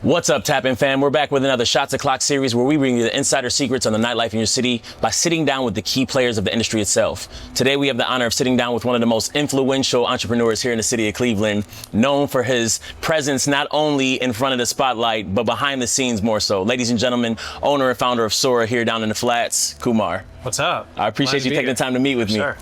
What's up, Tap-In fam? We're back with another Shots O'Clock series where we bring you the insider secrets on the nightlife in your city by sitting down with the key players of the industry itself. Today, we have the honor of sitting down with one of the most influential entrepreneurs here in the city of Cleveland, known for his presence not only in front of the spotlight, but behind the scenes more so. Ladies and gentlemen, owner and founder of Sora here down in the Flats, Kumar. What's up? I appreciate you taking the time to meet with me. Sure.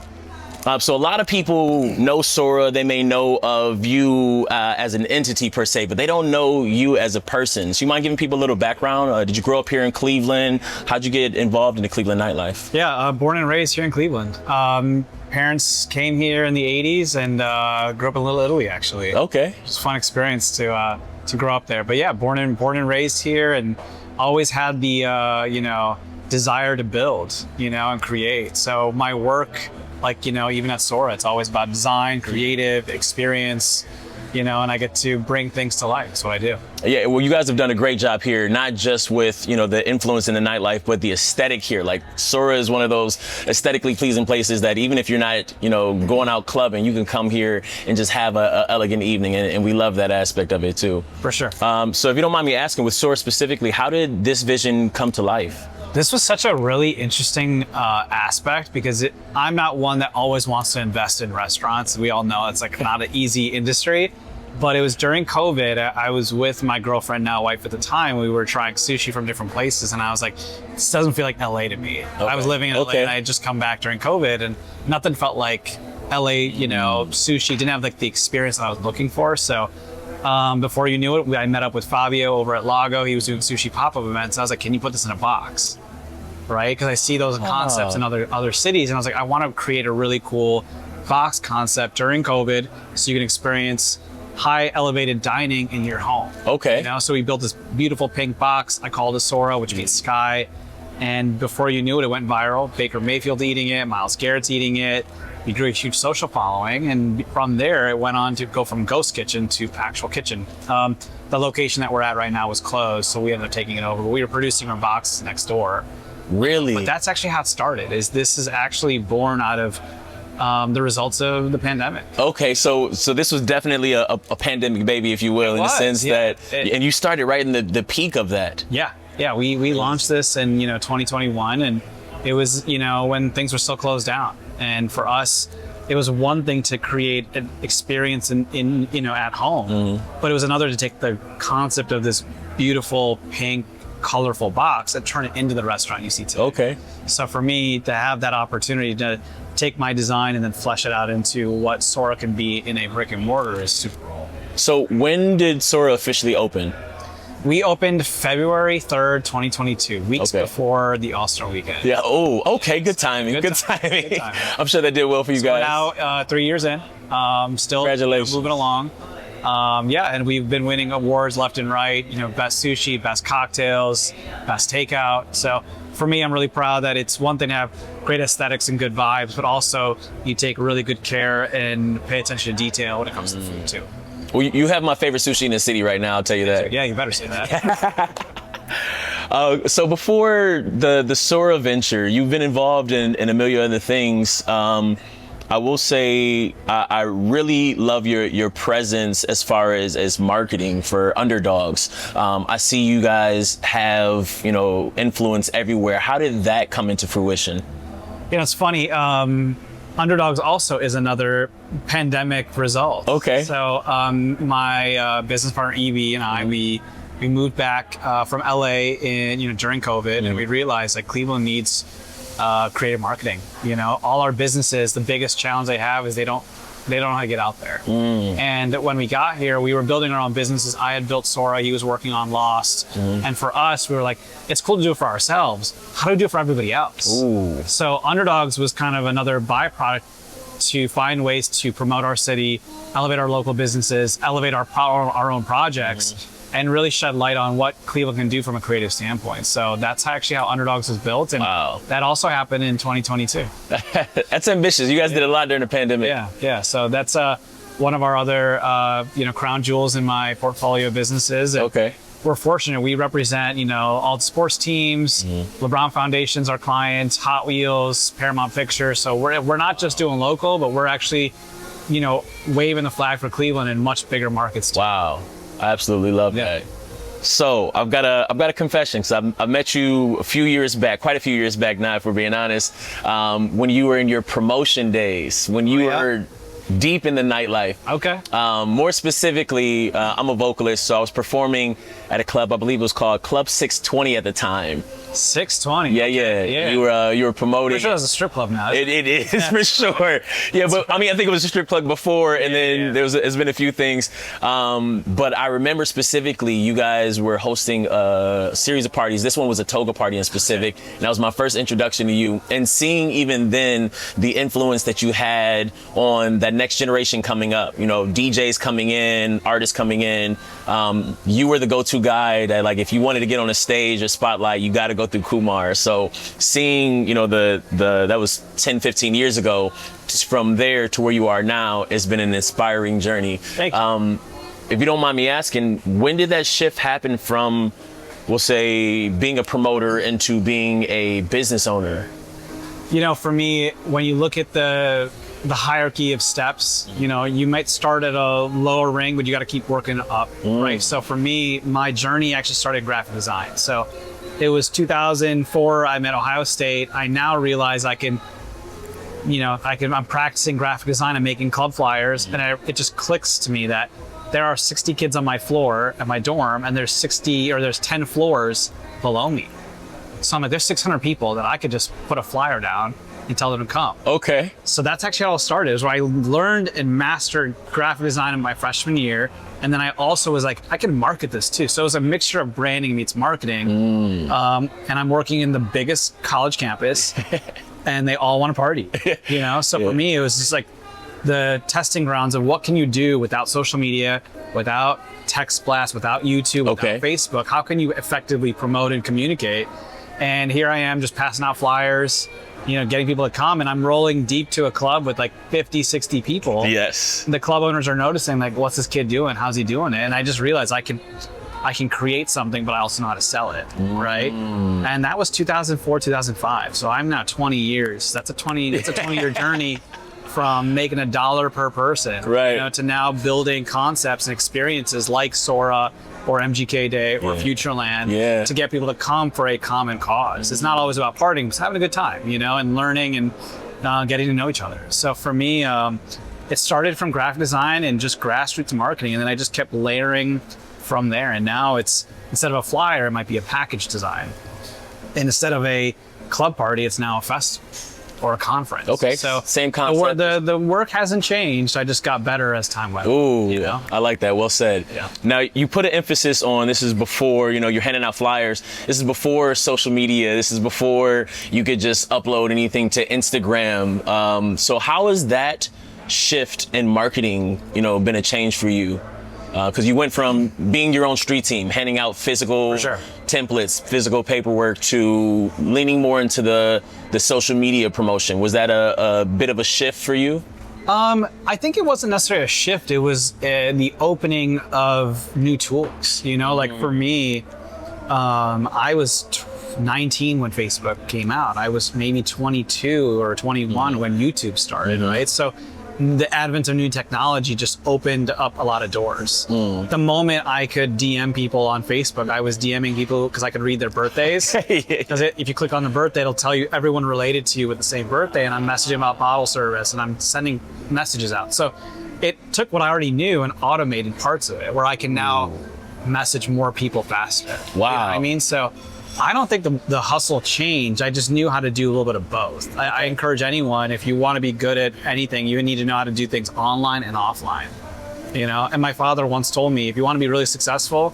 So a lot of people know Sora, they may know of you as an entity per se, but they don't know you as a person. So you mind giving people a little background? Did you grow up here in Cleveland? How'd you get involved in the Cleveland nightlife? Yeah, born and raised here in Cleveland. Parents came here in the 80s and grew up in Little Italy, actually. Okay. It was a fun experience to grow up there. But yeah, born and raised here, and always had the, desire to build, and create. So my work, even at Sora, it's always about design, creative, experience, and I get to bring things to life. That's what I do. Yeah, well, you guys have done a great job here, not just with, the influence in the nightlife, but the aesthetic here. Like, Sora is one of those aesthetically pleasing places that even if you're not, going out clubbing, you can come here and just have a elegant evening, and we love that aspect of it too. For sure. So if you don't mind me asking, with Sora specifically, how did this vision come to life? This was such a really interesting aspect because I'm not one that always wants to invest in restaurants. We all know it's not an easy industry, but it was during COVID. I was with my girlfriend, now wife at the time. We were trying sushi from different places, and I was like, this doesn't feel like LA to me. Okay. I was living in LA, and I had just come back during COVID, and nothing felt like LA, sushi. Didn't have the experience that I was looking for. So before you knew it, I met up with Fabio over at Lago. He was doing sushi pop-up events. I was like, can you put this in a box? Right? Because I see those concepts in other cities, and I was like, I want to create a really cool box concept during COVID so you can experience high elevated dining in your home. Okay. So we built this beautiful pink box. I called it Sora, which means sky. And before you knew it, it went viral. Baker Mayfield eating it, Miles Garrett's eating it. We grew a huge social following, and from there it went on to go from ghost kitchen to actual kitchen. The location that we're at right now was closed, so we ended up taking it over. But we were producing our boxes next door. Really? But that's actually how it started. This is actually born out of the results of the pandemic. Okay, so this was definitely a pandemic baby, if you will, in the sense that, and you started right in the peak of that. Yeah. We launched this in 2021, and it was when things were still closed down. And for us, it was one thing to create an experience in at home, but it was another to take the concept of this beautiful pink, colorful box and turn it into the restaurant you see today. Okay. So for me to have that opportunity to take my design and then flesh it out into what Sora can be in a brick and mortar is super cool. So when did Sora officially open? We opened February 3rd, 2022, weeks before the All-Star weekend. Yeah. Oh, okay. Good timing. Good timing. I'm sure that did well for you guys. We're now 3 years in. Still Congratulations. Moving along. And we've been winning awards left and right, best sushi, best cocktails, best takeout. So for me, I'm really proud that it's one thing to have great aesthetics and good vibes, but also you take really good care and pay attention to detail when it comes to food too. Well, you have my favorite sushi in the city right now, I'll tell you that. Yeah, you better say that. So before the Sora venture, you've been involved in a million other things. I will say I really love your presence as far as marketing for underdogs. I see you guys have, influence everywhere. How did that come into fruition? It's funny. Underdogs also is another pandemic result. Okay. So my business partner Evie and I, we moved back from LA during COVID, and we realized that Cleveland needs creative marketing. All our businesses, the biggest challenge they have is they don't know how to get out there. And when we got here, we were building our own businesses. I had built Sora, he was working on Lost. And for us, we were like, it's cool to do it for ourselves. How do we do it for everybody else? Ooh. So Underdogs was kind of another byproduct to find ways to promote our city, elevate our local businesses, elevate our own projects. And really shed light on what Cleveland can do from a creative standpoint. So that's actually how Underdogs was built. And that also happened in 2022. That's ambitious. You guys did a lot during the pandemic. Yeah. So that's one of our other, crown jewels in my portfolio of businesses. And we're fortunate. We represent, all the sports teams, LeBron Foundation's our clients, Hot Wheels, Paramount Pictures. So we're not just doing local, but we're actually, waving the flag for Cleveland in much bigger markets too. Wow. I absolutely love that. So I've got a confession, because I met you a few years back, quite a few years back now, if we're being honest, when you were in your promotion days, when you were deep in the nightlife. Okay. More specifically, I'm a vocalist, so I was performing at a club. I believe it was called Club 620 at the time. 620. Yeah. You were promoting. Pretty sure that's a strip club now. It is for sure. Yeah, but I mean, I think it was a strip club before, and then there's been a few things. But I remember specifically, you guys were hosting a series of parties. This one was a toga party in specific, and that was my first introduction to you. And seeing even then the influence that you had on that next generation coming up, you know, DJs coming in, artists coming in. You were the go-to guy that, like, if you wanted to get on a stage or spotlight, you got to go through Kumar. So seeing, you know, that was 10, 15 years ago, just from there to where you are now, has been an inspiring journey. Thank you. If you don't mind me asking, when did that shift happen from, we'll say, being a promoter into being a business owner? You know, for me, when you look at the hierarchy of steps, you know, you might start at a lower ring, but you got to keep working up, right? So for me, my journey actually started in graphic design. So it was 2004, I'm at Ohio State. I now realize I'm practicing graphic design, I'm making club flyers, and it just clicks to me that there are 60 kids on my floor at my dorm, and there's 10 floors below me. So I'm like, there's 600 people that I could just put a flyer down and tell them to come. Okay. So that's actually how it started, is where I learned and mastered graphic design in my freshman year. And then I also was like, I can market this too. So it was a mixture of branding meets marketing. And I'm working in the biggest college campus and they all want to party, you know? So for me, it was just like the testing grounds of what can you do without social media, without text blast, without YouTube, without Facebook? How can you effectively promote and communicate? And here I am just passing out flyers, you know, getting people to come, and I'm rolling deep to a club with like 50, 60 people. Yes. The club owners are noticing, like, what's this kid doing? How's he doing it? And I just realized I can create something, but I also know how to sell it, right? And that was 2004, 2005. So I'm now 20 years. It's a 20-year journey from making $1 per person, right, you know, to now building concepts and experiences like Sora or MGK Day or Futureland to get people to come for a common cause. It's not always about partying, it's having a good time, you know, and learning and getting to know each other. So for me, it started from graphic design and just grassroots marketing, and then I just kept layering from there. And now it's, instead of a flyer, it might be a package design. And instead of a club party, it's now a festival or a conference. Okay, so same concept. The work hasn't changed. I just got better as time went on. Ooh, you know? I like that. Well said. Yeah. Now, you put an emphasis on, this is before, you know, you're handing out flyers. This is before social media. This is before you could just upload anything to Instagram. So how has that shift in marketing, you know, been a change for you? Because you went from being your own street team, handing out physical templates, physical paperwork, to leaning more into the social media promotion. Was that a bit of a shift for you? I think it wasn't necessarily a shift. It was the opening of new tools. You know, like for me, I was 19 when Facebook came out. I was maybe 22 or 21 when YouTube started, right? So the advent of new technology just opened up a lot of doors. The moment I could DM people on Facebook, I was DMing people because I could read their birthdays. Because if you click on the birthday, it'll tell you everyone related to you with the same birthday, and I'm messaging about bottle service, and I'm sending messages out. So it took what I already knew and automated parts of it, where I can now message more people faster. Wow. You know what I mean? So I don't think the hustle changed. I just knew how to do a little bit of both. I encourage anyone, if you want to be good at anything, you need to know how to do things online and offline. You know, and my father once told me, if you want to be really successful,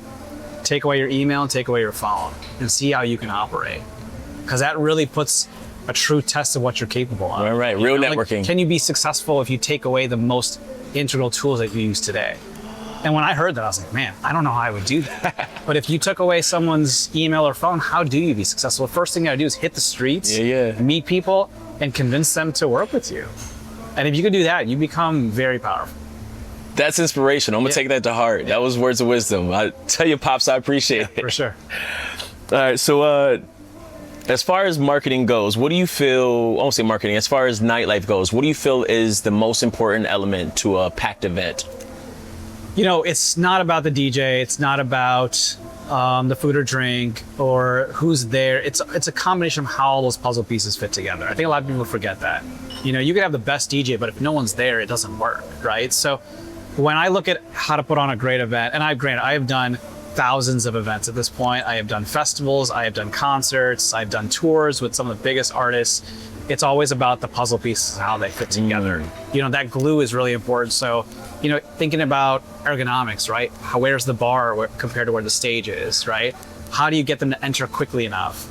take away your email and take away your phone and see how you can operate. Because that really puts a true test of what you're capable of. Right. Real networking. Like, can you be successful if you take away the most integral tools that you use today? And when I heard that, I was like, man, I don't know how I would do that. But if you took away someone's email or phone, how do you be successful? The first thing you gotta do is hit the streets, meet people, and convince them to work with you. And if you can do that, you become very powerful. That's inspirational. I'm gonna take that to heart. That was words of wisdom. I tell you, Pops, I appreciate it. For sure. All right, so as far as marketing goes, what do you feel, I won't say marketing, as far as nightlife goes, what do you feel is the most important element to a packed event? You know, it's not about the DJ. It's not about the food or drink, or who's there. It's a combination of how all those puzzle pieces fit together. I think a lot of people forget that. You know, you could have the best DJ, but if no one's there, it doesn't work, right? So when I look at how to put on a great event, and I have done thousands of events at this point. I have done festivals, I have done concerts, I've done tours with some of the biggest artists. It's always about the puzzle pieces, how they fit together. You know, that glue is really important. So, you know, thinking about ergonomics, right? Where's the bar compared to where the stage is, right? How do you get them to enter quickly enough,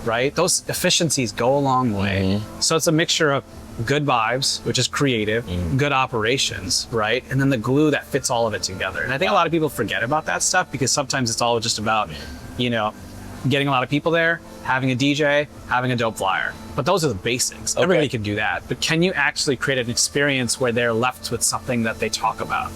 right? Those efficiencies go a long way. So it's a mixture of good vibes, which is creative, good operations, right? And then the glue that fits all of it together. And I think a lot of people forget about that stuff because sometimes it's all just about, you know, getting a lot of people there, having a DJ, having a dope flyer. But those are the basics. Okay. Everybody can do that. But can you actually create an experience where they're left with something that they talk about?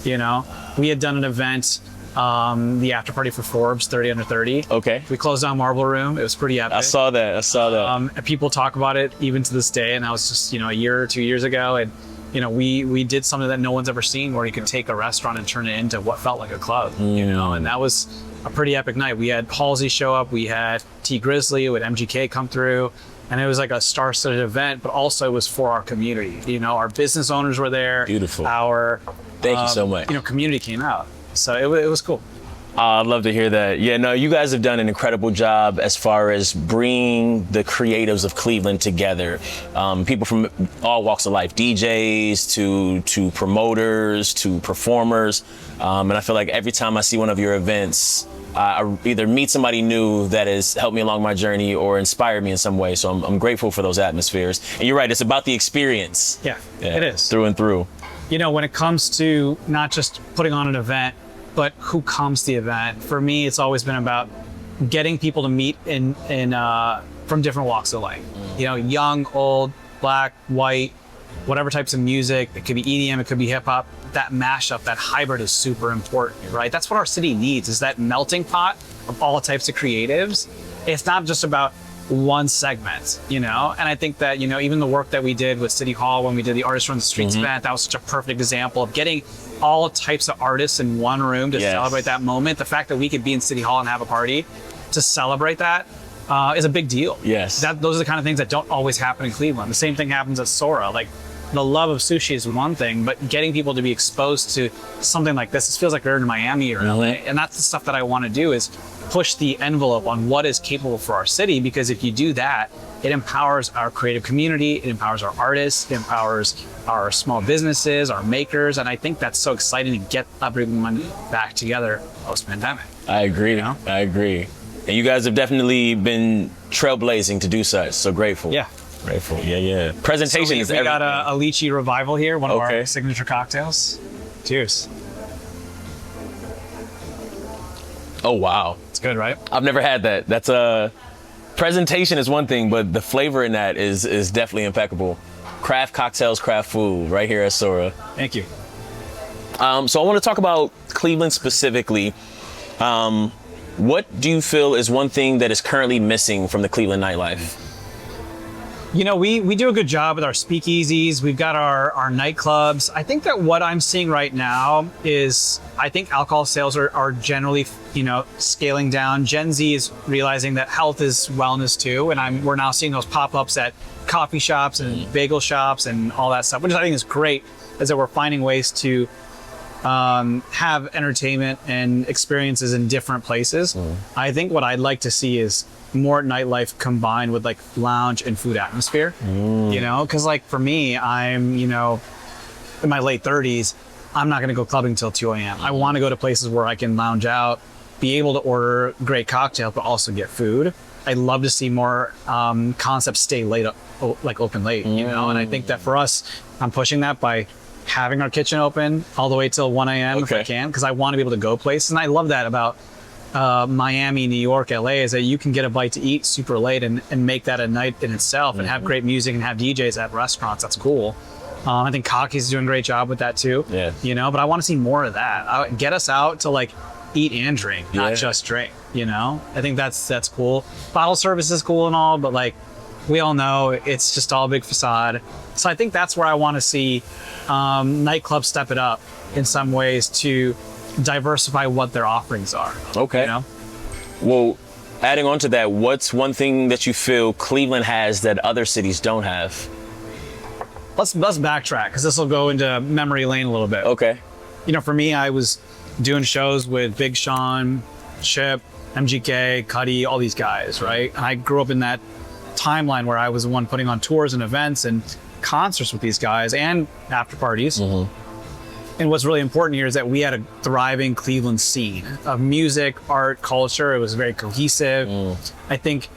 You know, we had done an event, the after party for Forbes 30 under 30. Okay. We closed down Marble Room. It was pretty epic. I saw that. And people talk about it even to this day. And that was just, you know, a year or 2 years ago. And, you know, we did something that no one's ever seen where you could take a restaurant and turn it into what felt like a club, you know, and that was a pretty epic night. We had Halsey show up. We had T Grizzly with MGK come through. And it was like a star-studded event, but also it was for our community. You know, our business owners were there. Beautiful. Thank you so much. You know, community came out. So it was cool. I'd love to hear that. Yeah, no, you guys have done an incredible job as far as bringing the creatives of Cleveland together. People from all walks of life, DJs to promoters to performers. And I feel like every time I see one of your events, I either meet somebody new that has helped me along my journey or inspired me in some way. So I'm grateful for those atmospheres. And you're right, it's about the experience. Yeah, it is. Through and through. You know, when it comes to not just putting on an event, but who comes to the event, for me, it's always been about getting people to meet from different walks of life. You know, young, old, black, white, whatever types of music. It could be EDM, it could be hip hop. That mashup, that hybrid is super important, right? That's what our city needs, is that melting pot of all types of creatives. It's not just about one segment, you know? And I think that, you know, even the work that we did with City Hall when we did the Artists Run the Streets event, that was such a perfect example of getting all types of artists in one room to celebrate that moment. The fact that we could be in City Hall and have a party to celebrate that is a big deal. Yes. Those are the kind of things that don't always happen in Cleveland. The same thing happens at Sora. Like, the love of sushi is one thing, but getting people to be exposed to something like this, it feels like they're in Miami or LA. And that's the stuff that I want to do, is push the envelope on what is capable for our city, because if you do that, it empowers our creative community, it empowers our artists, it empowers our small businesses, our makers, and I think that's so exciting to get everyone back together post-pandemic. I agree. You know? I agree. And you guys have definitely been trailblazing to do such, so grateful. Yeah. Grateful. Yeah. Presentation is everything. We got a lychee revival here, one of our signature cocktails. Cheers. Oh, wow. It's good, right? I've never had that. That's presentation is one thing, but the flavor in that is definitely impeccable. Craft cocktails, craft food, right here at Sora. Thank you. So I want to talk about Cleveland specifically. What do you feel is one thing that is currently missing from the Cleveland nightlife? You know, we do a good job with our speakeasies. We've got our nightclubs. I think that what I'm seeing right now is, I think alcohol sales are generally, you know, scaling down. Gen Z is realizing that health is wellness too. And we're now seeing those pop-ups at coffee shops and bagel shops and all that stuff, which I think is great, is that we're finding ways to have entertainment and experiences in different places. I think what I'd like to see is more nightlife combined with like lounge and food atmosphere, you know, because like for me, I'm, you know, in my late 30s, I'm not going to go clubbing until 2 a.m. I want to go to places where I can lounge out, be able to order great cocktails, but also get food. I'd love to see more concepts stay late, like open late, you know, and I think that for us, I'm pushing that by having our kitchen open all the way till 1 a.m. if I can, because I want to be able to go places. And I love that about Miami, New York, LA, is that you can get a bite to eat super late and make that a night in itself and have great music and have DJs at restaurants. That's cool. I think Cocky's doing a great job with that too. Yeah. You know, but I want to see more of that. Get us out to like eat and drink, not just drink, you know? I think that's cool. Bottle service is cool and all, but like we all know it's just all a big facade. So I think that's where I want to see nightclubs step it up in some ways to diversify what their offerings are. Okay. You know? Well, adding on to that, what's one thing that you feel Cleveland has that other cities don't have? Let's backtrack, because this will go into memory lane a little bit. Okay. You know, for me, I was doing shows with Big Sean, Chip, MGK, Cuddy, all these guys, right? And I grew up in that timeline where I was the one putting on tours and events and concerts with these guys and after parties. And what's really important here is that we had a thriving Cleveland scene of music, art, culture. It was very cohesive. I think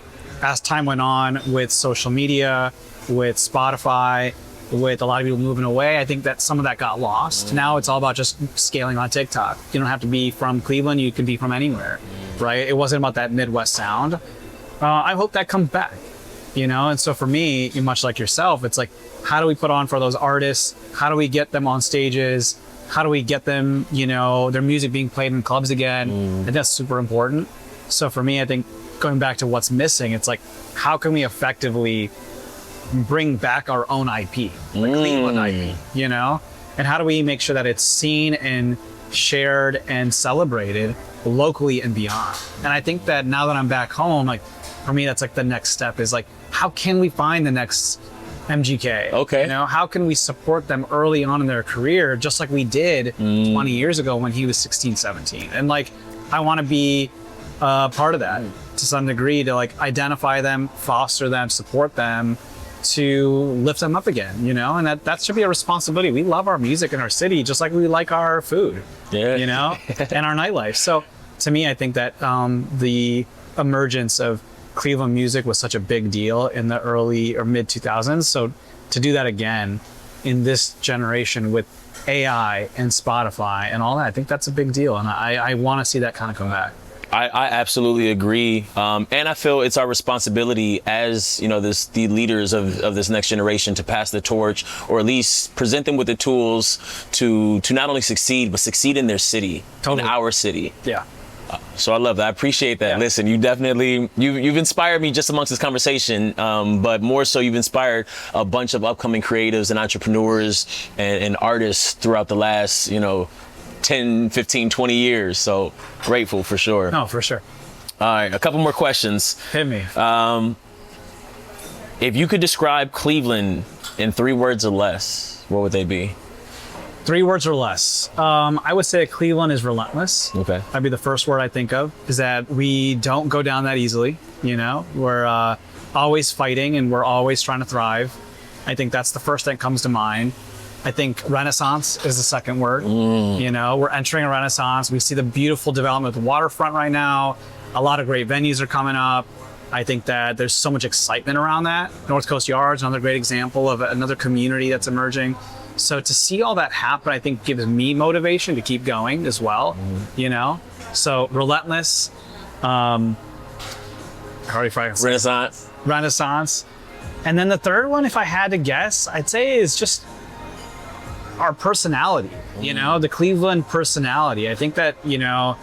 as time went on with social media, with Spotify, with a lot of people moving away, I think that some of that got lost. Now it's all about just scaling on TikTok. You don't have to be from Cleveland, you can be from anywhere, right? It wasn't about that Midwest sound. I hope that comes back, you know? And so for me, much like yourself, it's like, how do we put on for those artists? How do we get them on stages? How do we get them, you know, their music being played in clubs again? And that's super important. So for me, I think going back to what's missing, it's like, how can we effectively bring back our own IP, like Cleveland IP, you know? And how do we make sure that it's seen and shared and celebrated locally and beyond? And I think that now that I'm back home, like for me, that's like the next step is like, how can we find the next MGK? Okay. You know, how can we support them early on in their career, just like we did 20 years ago when he was 16, 17? And like, I want to be part of that to some degree, to like identify them, foster them, support them, to lift them up again, you know? And that should be a responsibility. We love our music in our city, just like we like our food, you know, and our nightlife. So to me, I think that the emergence of Cleveland music was such a big deal in the early or mid 2000s. So to do that again in this generation with AI and Spotify and all that, I think that's a big deal. And I want to see that kind of come back. I absolutely agree, and I feel it's our responsibility as, you know, the leaders of this next generation to pass the torch, or at least present them with the tools to not only succeed but succeed in their city, in our city. Yeah. So I love that. I appreciate that. Yeah. Listen, you definitely you've inspired me just amongst this conversation, but more so you've inspired a bunch of upcoming creatives and entrepreneurs and artists throughout the last, you know, 10, 15, 20 years. So grateful for sure. No, for sure. All right, a couple more questions. Hit me. If you could describe Cleveland in 3 words or less, what would they be? 3 words or less. I would say Cleveland is relentless. Okay. That'd be the first word I think of, is that we don't go down that easily. You know, we're always fighting and we're always trying to thrive. I think that's the first thing that comes to mind. I think Renaissance is the second word. You know, we're entering a Renaissance. We see the beautiful development of the waterfront right now. A lot of great venues are coming up. I think that there's so much excitement around that. North Coast Yards, another great example of another community that's emerging. So to see all that happen, I think gives me motivation to keep going as well, you know? So relentless, Renaissance. And then the third one, if I had to guess, I'd say is just our personality, you know, the Cleveland personality. I think that, you know,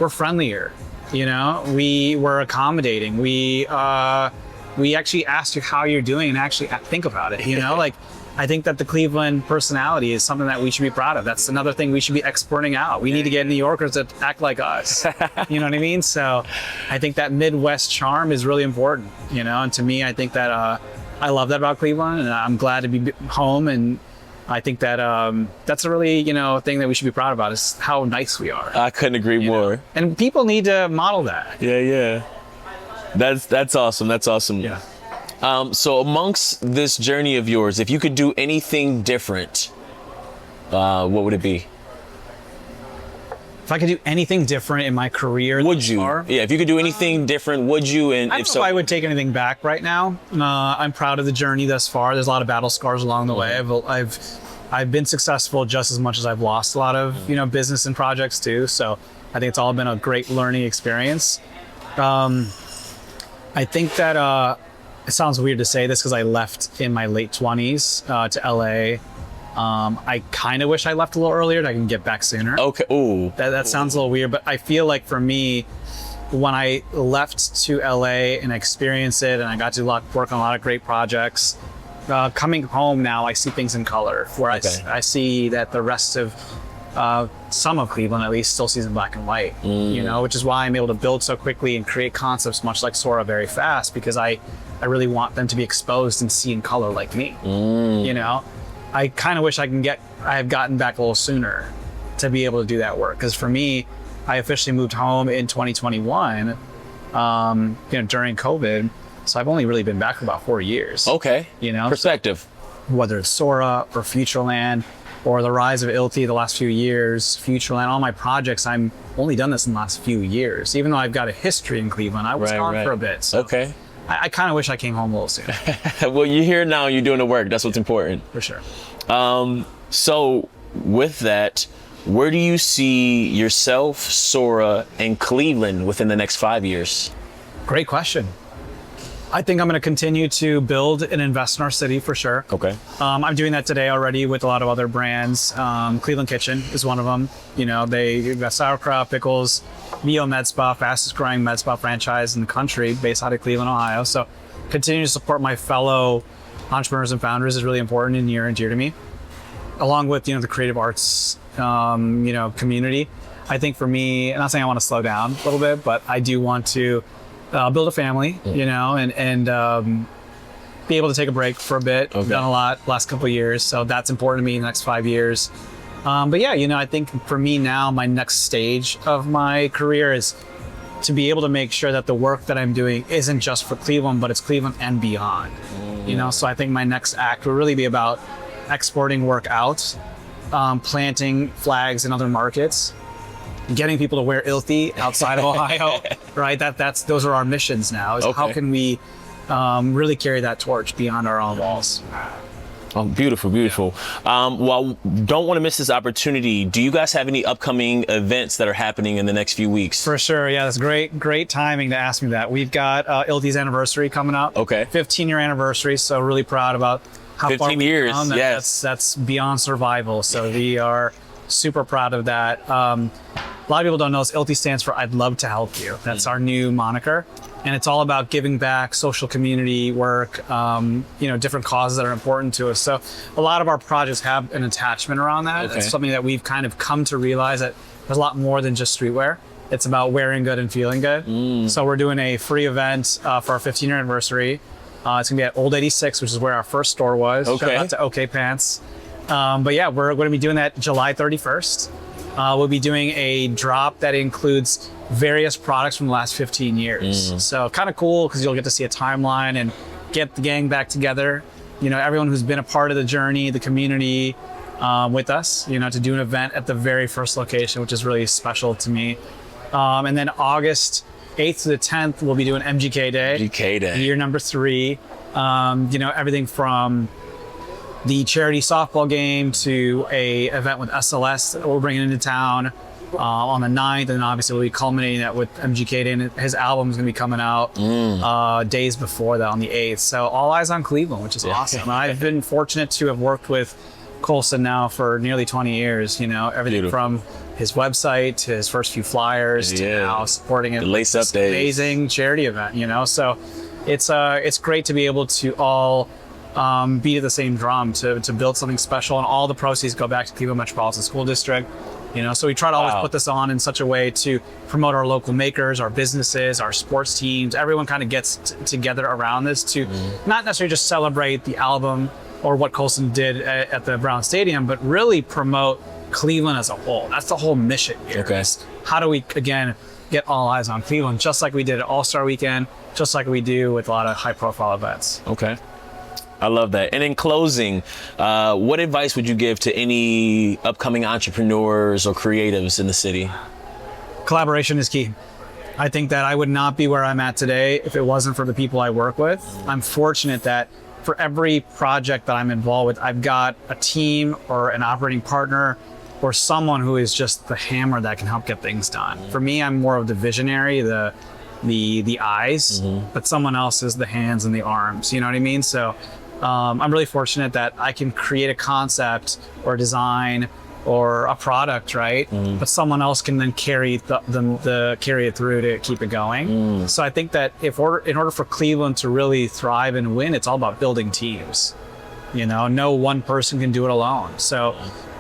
we're friendlier, you know, we're accommodating. We actually ask you how you're doing and actually think about it, you know, like, I think that the Cleveland personality is something that we should be proud of. That's another thing we should be exporting out. We need to get New Yorkers to act like us. You know what I mean? So I think that Midwest charm is really important, you know, and to me, I think that I love that about Cleveland, and I'm glad to be home. And I think that that's a really, you know, thing that we should be proud about, is how nice we are. I couldn't agree more. Know? And people need to model that. Yeah. That's awesome. That's awesome. Yeah. So amongst this journey of yours, if you could do anything different, what would it be? If I could do anything different in my career, would you? Yeah, if you could do anything different, would you? And I don't know if I would take anything back right now. I'm proud of the journey thus far. There's a lot of battle scars along the way. I've been successful just as much as I've lost a lot of, you know, business and projects too. So I think it's all been a great learning experience. I think that it sounds weird to say this because I left in my late 20s to LA. I kind of wish I left a little earlier, that I can get back sooner. Okay. Ooh. That sounds a little weird, but I feel like for me, when I left to LA and experienced it, and I got to work on a lot of great projects, coming home now, I see things in color, where I see that the rest of some of Cleveland at least still sees in black and white, you know, which is why I'm able to build so quickly and create concepts much like Sora very fast, because I really want them to be exposed and see in color like me. You know, I kind of wish I had gotten back a little sooner to be able to do that work. Because for me, I officially moved home in 2021, you know, during COVID. So I've only really been back for about 4 years. Okay. You know, Perspective. whether it's Sora or Futureland or the rise of ILTI the last few years, Futureland, all my projects, I'm only done this in the last few years. Even though I've got a history in Cleveland, I was gone for a bit. So okay. I kind of wish I came home a little sooner. Well, you're here now, you're doing the work. That's what's important. For sure. So with that, where do you see yourself, Sora, and Cleveland within the next 5 years? Great question. I think I'm going to continue to build and invest in our city for sure. Okay. I'm doing that today already with a lot of other brands. Cleveland Kitchen is one of them. You know, they've got sauerkraut, pickles, Neo Med Spa, fastest growing med spa franchise in the country based out of Cleveland, Ohio. So continue to support my fellow entrepreneurs and founders is really important and near and dear to me. Along with, you know, the creative arts, you know, community. I think for me, I'm not saying I want to slow down a little bit, but I do want to build a family, you know, and be able to take a break for a bit. Okay. Done a lot last couple of years, so that's important to me in the next 5 years. But yeah, you know, I think for me now, my next stage of my career is to be able to make sure that the work that I'm doing isn't just for Cleveland, but it's Cleveland and beyond. You know, so I think my next act will really be about exporting work out, planting flags in other markets, getting people to wear ILTI outside of Ohio, right? Those are our missions now. Is how can we really carry that torch beyond our own walls? Oh, beautiful, beautiful. Well, don't want to miss this opportunity. Do you guys have any upcoming events that are happening in the next few weeks? For sure, yeah, that's great timing to ask me that. We've got ILTI's anniversary coming up. Okay. 15-year anniversary, so really proud about how 15 far we've years, come. yes. That's beyond survival, so we are super proud of that. A lot of people don't know this. ILTI stands for I'd Love to Help You. That's our new moniker. And it's all about giving back, social community work, you know, different causes that are important to us. So a lot of our projects have an attachment around that. Okay. It's something that we've kind of come to realize that there's a lot more than just streetwear. It's about wearing good and feeling good. So we're doing a free event for our 15-year anniversary. It's gonna be at Old 86, which is where our first store was. Okay. Shout out to OK Pants. But yeah, we're going to be doing that July 31st. We'll be doing a drop that includes various products from the last 15 years. So kind of cool because you'll get to see a timeline and get the gang back together. You know, everyone who's been a part of the journey, the community with us, you know, to do an event at the very first location, which is really special to me. And then August 8th to the 10th, we'll be doing MGK Day. MGK Day. Year number 3. You know, everything from the charity softball game to a event with SLS that we're bringing into town on the 9th, and obviously we'll be culminating that with MGK Day, and his album's gonna be coming out days before that on the 8th. So all eyes on Cleveland, which is awesome. I've been fortunate to have worked with Colson now for nearly 20 years, you know, everything from his website to his first few flyers to now supporting it. The Lace Up Days. Amazing charity event, you know, so it's great to be able to all beat at the same drum to build something special, and all the proceeds go back to Cleveland Metropolitan School District. You know, so we try to always put this on in such a way to promote our local makers, our businesses, our sports teams. Everyone kind of gets together around this to not necessarily just celebrate the album or what Colson did at the Brown Stadium, but really promote Cleveland as a whole. That's the whole mission here. Okay. How do we, again, get all eyes on Cleveland, just like we did at All-Star Weekend, just like we do with a lot of high-profile events. Okay. I love that. And in closing, what advice would you give to any upcoming entrepreneurs or creatives in the city? Collaboration is key. I think that I would not be where I'm at today if it wasn't for the people I work with. I'm fortunate that for every project that I'm involved with, I've got a team or an operating partner or someone who is just the hammer that can help get things done. For me, I'm more of the visionary, the eyes, but someone else is the hands and the arms. You know what I mean? So I'm really fortunate that I can create a concept or design or a product, right? But someone else can then carry carry it through to keep it going. So I think that in order for Cleveland to really thrive and win, it's all about building teams. You know, no one person can do it alone. So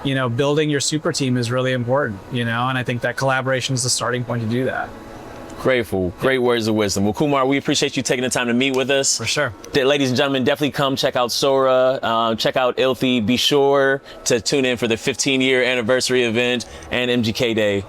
building your super team is really important, and I think that collaboration is the starting point to do that. Grateful. Great words of wisdom. Well, Kumar, we appreciate you taking the time to meet with us. For sure. Ladies and gentlemen, definitely come check out Sora, check out Ilthy. Be sure to tune in for the 15-year anniversary event and MGK Day.